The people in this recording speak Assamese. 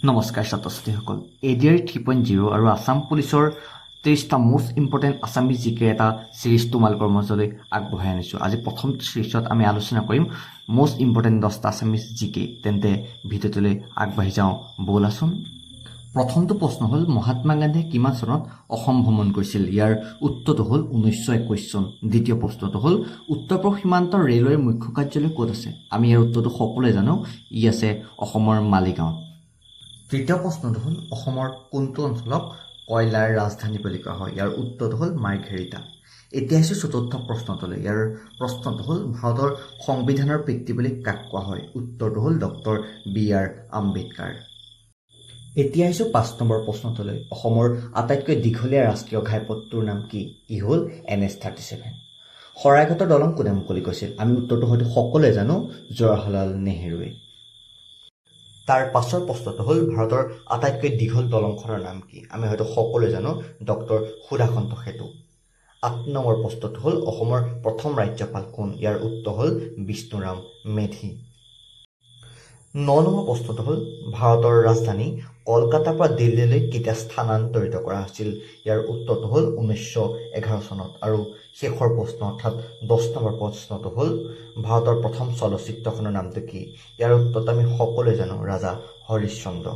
নমস্কাৰ ছাত্ৰ ছাত্ৰীসকল ADR 3.0 আৰু আসাম পুলিচৰ 30টা মোষ্ট ইম্পৰ্টেণ্ট আছামিজ জিকে এটা সিৰিজ তোমালোকৰ মাজলৈ আগবঢ়াই আনিছোঁ। আজি প্ৰথম সিৰিজত আমি আলোচনা কৰিম মোষ্ট ইম্পৰ্টেণ্ট 10টা আছামিজ জিকে। তেন্তে ভিডিঅ'টোলৈ আগবাঢ়ি যাওঁ ব'লাচোন। প্ৰথমটো প্ৰশ্ন হ'ল মহাত্মা গান্ধীয়ে কিমান চনত অসম ভ্ৰমণ কৰিছিল? ইয়াৰ উত্তৰটো হ'ল 1921 চন। দ্বিতীয় প্ৰশ্নটো হ'ল উত্তৰ পূব সীমান্তৰ ৰেলৱেৰ মুখ্য কাৰ্যালয় ক'ত আছে? আমি ইয়াৰ উত্তৰটো সকলোৱে জানো, ই আছে অসমৰ মালিগাঁৱত। তৃতীয় প্ৰশ্নটো হ'ল অসমৰ কোনটো অঞ্চলক কয়লাৰ ৰাজধানী বুলি কোৱা হয়? ইয়াৰ উত্তৰটো হ'ল মাৰ্ঘেৰিটা। এতিয়া আহিছোঁ চতুৰ্থ প্ৰশ্নটোলৈ। ইয়াৰ প্ৰশ্নটো হ'ল ভাৰতৰ সংবিধানৰ পিতৃ বুলি কাক কোৱা হয়? উত্তৰটো হ'ল ডক্টৰ BR আম্বেদকাৰ। এতিয়া আহিছোঁ 5 নম্বৰ প্ৰশ্নটোলৈ। অসমৰ আটাইতকৈ দীঘলীয়া ৰাষ্ট্ৰীয় ঘাইপথটোৰ নাম কি? ই হ'ল NH-37। শৰাইঘাটৰ দলং কোনে মুকলি কৰিছিল? আমি উত্তৰটো হয়তো সকলোৱে জানো, জৱাহৰলাল নেহৰুৱে। তাৰ পাছৰ প্ৰশ্নটো হ'ল ভাৰতৰ আটাইতকৈ দীঘল দলংখনৰ নাম কি? আমি হয়তো সকলোৱে জানো, ডক্টৰ সুধাকান্ত সেতু। 8 নম্বৰ প্ৰশ্নটো হ'ল অসমৰ প্ৰথম ৰাজ্যপাল কোন? ইয়াৰ উত্তৰ হ'ল বিষ্ণুৰাম মেধি। 9 নম্বৰ প্ৰশ্নটো হ'ল ভাৰতৰ ৰাজধানী কলকাতাৰ পৰা দিল্লীলৈ কেতিয়া স্থানান্তৰিত কৰা হৈছিল? ইয়াৰ উত্তৰটো হ'ল 1911 চনত। আৰু শেষৰ প্ৰশ্ন অৰ্থাৎ 10 নম্বৰ প্ৰশ্নটো হ'ল ভাৰতৰ প্ৰথম চলচ্চিত্ৰখনৰ নামটো কি? ইয়াৰ উত্তৰটো আমি সকলোৱে জানো, ৰাজা হৰিশ্চন্দ্ৰ।